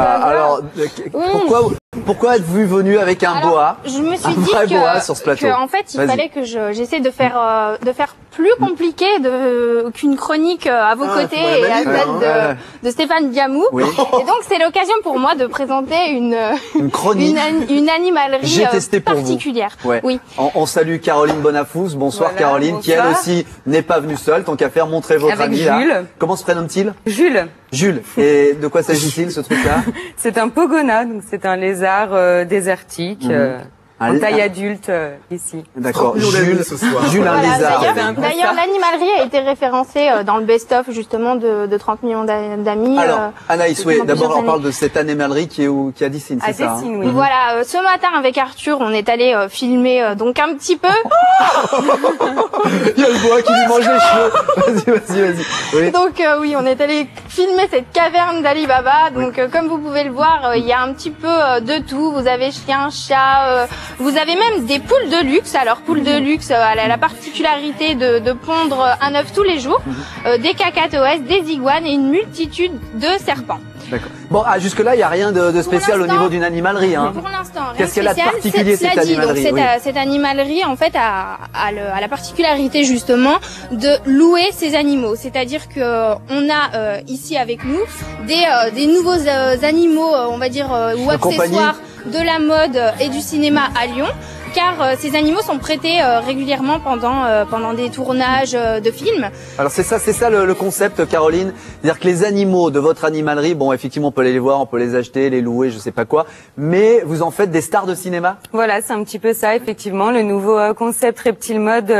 Alors, pourquoi êtes-vous venu avec un boa? Je me suis dit sur ce plateau. en fait, il fallait que j'essaie de faire plus compliqué qu'une chronique à vos côtés et à celle de Stéphane Diamou. Oui. Et donc, c'est l'occasion pour moi de présenter une chronique, une animalerie particulière. Ouais. Oui. On salue Caroline Bonafous. Bonsoir Caroline, qui elle aussi n'est pas venue seule. Tant qu'à faire, montrez votre ami là. Jules. Comment se prénomme-t-il? Jules. Jules. Et de quoi s'agit-il ce truc-là? C'est un pogona, donc c'est un lézard désertique. En taille adulte ici. D'accord. Jules, un lézard. D'ailleurs, l'animalerie a été référencée dans le best-of justement de 30 millions d'amis. Alors, Anaïs, oui, d'abord on parle de cette animalerie qui est à Dessines, c'est ça? Oui. Voilà, ce matin avec Arthur, on est allé filmer donc un petit peu. Il y a le bois qui lui mange les cheveux. Vas-y. Oui. Donc oui, on est allé filmer cette caverne d'Ali Baba. Donc comme vous pouvez le voir, il y a un petit peu de tout. Vous avez chien, chat. Vous avez même des poules de luxe. Alors, poules de luxe, elle a la particularité de pondre un œuf tous les jours, des cacatoès, des iguanes et une multitude de serpents. D'accord. Bon, jusque-là, il n'y a rien de spécial au niveau d'une animalerie. Hein. Pour l'instant, qu'est-ce qu'elle a de particulier, cette animalerie? Cette animalerie, en fait, a la particularité, justement, de louer ses animaux. C'est-à-dire que on a ici avec nous des nouveaux animaux, on va dire, ou accessoires de la mode et du cinéma à Lyon. Car ces animaux sont prêtés régulièrement pendant des tournages de films. Alors c'est ça le concept, Caroline, c'est-à-dire que les animaux de votre animalerie, bon effectivement on peut les voir, on peut les acheter, les louer, je sais pas quoi, mais vous en faites des stars de cinéma? Voilà, c'est un petit peu ça effectivement. Le nouveau concept Reptile Mode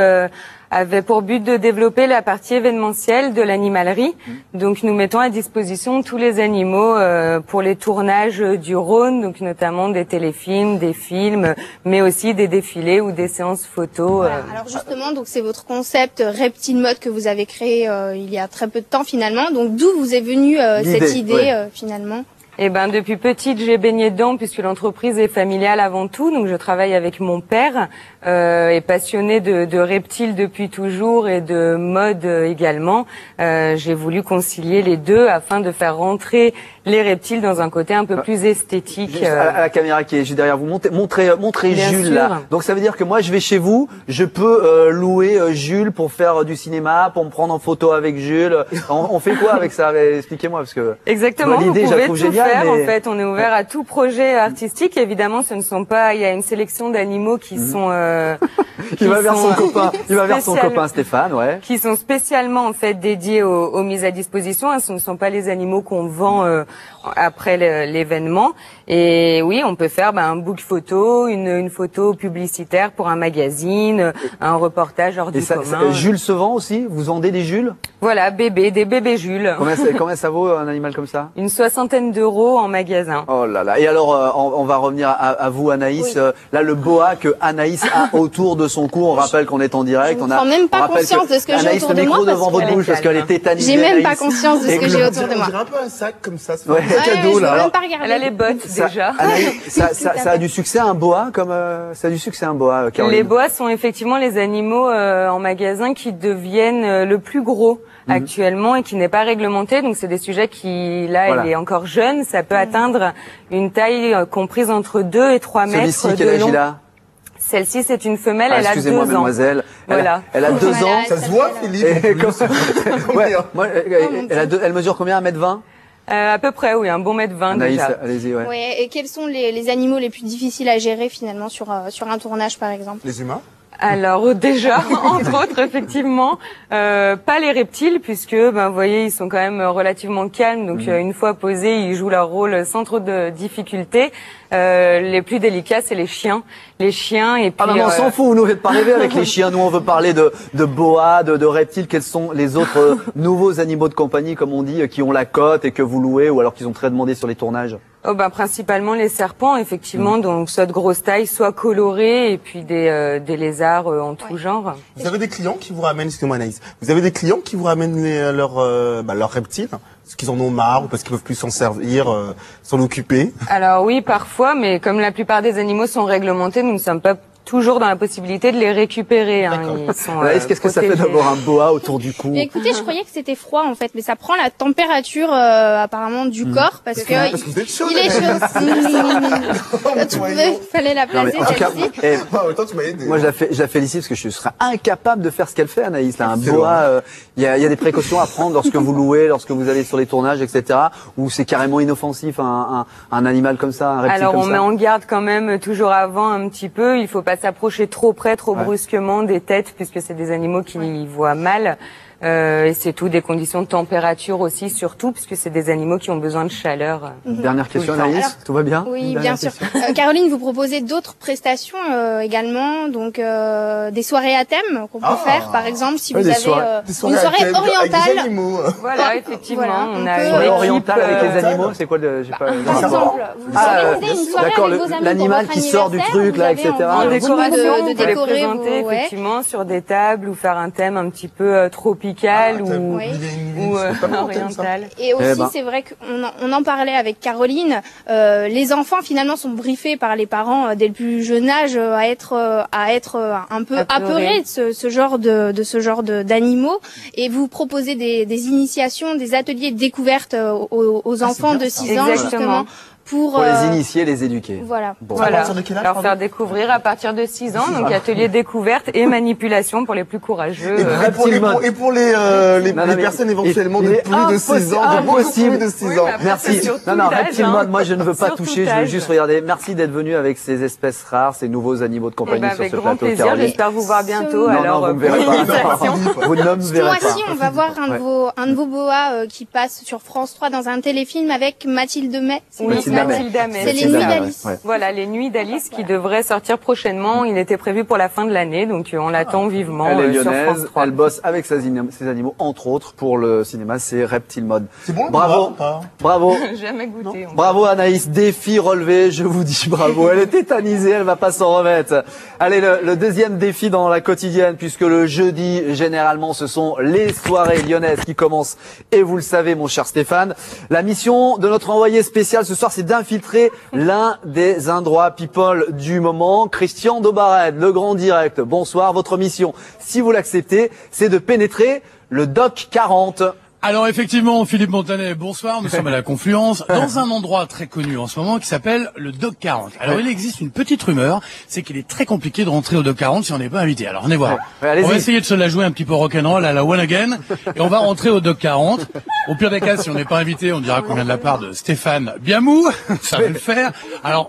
avait pour but de développer la partie événementielle de l'animalerie. Donc nous mettons à disposition tous les animaux pour les tournages du Rhône, donc notamment des téléfilms, des films, mais aussi des défilés ou des séances photos. Voilà. Alors justement, donc c'est votre concept Reptile Mode que vous avez créé il y a très peu de temps finalement. Donc d'où vous est venue cette idée finalement? Eh ben, depuis petite, j'ai baigné dedans puisque l'entreprise est familiale avant tout. Donc, je travaille avec mon père, et passionné de reptiles depuis toujours et de mode également. J'ai voulu concilier les deux afin de faire rentrer les reptiles dans un côté un peu plus esthétique. Juste à la caméra qui est juste derrière vous, montrez Jules là. Donc ça veut dire que moi je vais chez vous, je peux louer Jules pour faire du cinéma, pour me prendre en photo avec Jules. On fait quoi avec ça? Expliquez-moi parce que exactement. L'idée, je la trouve géniale. En fait, on est ouvert à tout projet artistique. Évidemment, ce ne sont pas. Il y a une sélection d'animaux qui sont. Il va vers son copain. Il va vers son copain Stéphane, ouais. Qui sont spécialement en fait dédiés aux mises à disposition. Ce ne sont pas les animaux qu'on vend après l'événement. Et oui, on peut faire un book photo, une photo publicitaire pour un magazine, un reportage hors du commun. Jules se vend aussi? Vous vendez des Jules? Voilà, des bébés Jules. Combien ça vaut un animal comme ça? Une 60aine d'euros en magasin. Oh là là. Et alors, on va revenir à vous, Anaïs. Oui. Là, le boa que Anaïs a autour de son cou. On rappelle qu'on est en direct. Je ne prends même pas conscience de ce que j'ai autour de moi. Anaïs, le micro devant votre bouche parce qu'elle est tétanisée. J'ai même pas conscience de ce que j'ai autour de moi. On dirait un peu un sac comme ça. C'est un cadeau là. Elle a les bottes déjà. Ça a du succès un boa ça a du succès un boa, Caroline? Les boas sont effectivement les animaux en magasin qui deviennent le plus gros actuellement et qui n'est pas réglementé. Donc c'est des sujets qui, là, il est encore jeune. Ça peut atteindre une taille comprise entre 2 et 3 mètres de long. Celui-ci, quel âge il a? Celle-ci, c'est une femelle, elle a 2 ans. Excusez-moi, mademoiselle. Voilà. Elle a 2 ans. Ça se voit, Philippe? Elle mesure combien? 1m20? À peu près, oui, un bon 1m20 déjà. Allez-y, ouais. Ouais, et quels sont les animaux les plus difficiles à gérer finalement sur un tournage par exemple? Les humains? Alors déjà, entre autres, effectivement, pas les reptiles puisque, vous voyez, ils sont quand même relativement calmes. Donc une fois posés, ils jouent leur rôle sans trop de difficultés. Les plus délicats, c'est les chiens. Les chiens et puis. Ah non, on s'en fout. Vous nous faites pas rêver avec les chiens. Nous, on veut parler de boa, de reptiles. Quels sont les autres nouveaux animaux de compagnie, comme on dit, qui ont la cote et que vous louez, ou alors qu'ils ont très demandé sur les tournages? Principalement les serpents, effectivement, donc soit de grosse taille, soit colorés, et puis des lézards en tout genre. Vous avez des clients qui vous ramènent, excusez-moi Anaïs, vous avez des clients qui vous ramènent leurs reptiles, parce qu'ils en ont marre ou parce qu'ils peuvent plus s'en servir, s'en occuper? Alors oui, parfois, mais comme la plupart des animaux sont réglementés, nous ne sommes pas toujours dans la possibilité de les récupérer. Hein. Qu'est-ce que ça fait d'avoir un boa autour du cou? Mais écoutez, je croyais que c'était froid en fait, mais ça prend la température apparemment du corps parce que vous êtes chaud, il est chaud. Fallait la placer celle-ci. Moi, je la félicite parce que je serais incapable de faire ce qu'elle fait, Anaïs. Là, un boa, il y a des précautions à prendre lorsque vous louez, lorsque vous allez sur les tournages, etc. Ou c'est carrément inoffensif un animal comme ça, un reptile. Alors comme on met en garde quand même toujours avant un petit peu. Il faut pas s'approcher trop près, trop brusquement des têtes, puisque c'est des animaux qui voient mal. Et c'est tout, des conditions de température aussi, surtout, puisque c'est des animaux qui ont besoin de chaleur. Dernière question, Anaïs, tout va bien? Oui, bien sûr. Caroline, vous proposez d'autres prestations également, donc des soirées à thème qu'on peut faire, par exemple, si vous avez une soirée orientale. Voilà, effectivement, voilà, on a une soirée orientale avec les animaux, c'est quoi j'ai pas par exemple, vous organisez une soirée avec vos amis l'animal qui sort du truc là, etc. En décoration, de on peut les décorer présenter effectivement sur des tables ou faire un thème un petit peu tropical ou oriental. Et aussi, c'est vrai qu'on en parlait avec Caroline. Les enfants finalement sont briefés par les parents dès le plus jeune âge à être un peu apeurés de ce genre d'animaux. Et vous proposez des initiations, des ateliers de découverte aux enfants de 6 ans justement. Pour les initier, les éduquer. Voilà. Bon. Voilà. Leur faire découvrir à partir de 6 ans, donc atelier découverte et manipulation pour les plus courageux. Et pour les personnes éventuellement de plus de 6 ans, impossible. De 6 ans. Merci. Non, Reptile Mode, moi je ne veux pas toucher, je veux juste regarder. Merci d'être venu avec ces espèces rares, ces nouveaux animaux de compagnie sur ce plateau. Avec grand plaisir, j'espère vous voir bientôt. Alors, vous ne verrez pas. Vous ne me verrez pas. Ce mois-ci, on va voir un de vos boas qui passe sur France 3 dans un téléfilm avec Mathilde May. Mathilde May. C'est les Nuits d'Alice. Voilà, les Nuits d'Alice qui devraient sortir prochainement. Il était prévu pour la fin de l'année, donc on l'attend vivement. Elle est sur France lyonnaise, 3. elle bosse avec ses animaux, entre autres, pour le cinéma, c'est Reptile Mode. C'est bon, bravo, bravo. Jamais goûté. Bravo Anaïs, défi relevé, je vous dis bravo. Elle est tétanisée, elle va pas s'en remettre. Allez, le deuxième défi dans la quotidienne, puisque le jeudi, généralement, ce sont les soirées lyonnaises qui commencent. Et vous le savez, mon cher Stéphane, la mission de notre envoyé spécial ce soir, c'est d'infiltrer l'un des indroits people du moment, Christian Dobared, le grand direct. Bonsoir, votre mission, si vous l'acceptez, c'est de pénétrer le Doc 40. Alors effectivement, Philippe Montanet, bonsoir, nous sommes à la Confluence, dans un endroit très connu en ce moment qui s'appelle le Doc 40. Alors il existe une petite rumeur, c'est qu'il est très compliqué de rentrer au Doc 40 si on n'est pas invité. Alors venez voir, on va essayer de se la jouer un petit peu rock'n'roll à la One Again, et on va rentrer au Doc 40. Au pire des cas, si on n'est pas invité, on dira qu'on vient de la part de Stéphane Biamou, ça va le faire. Alors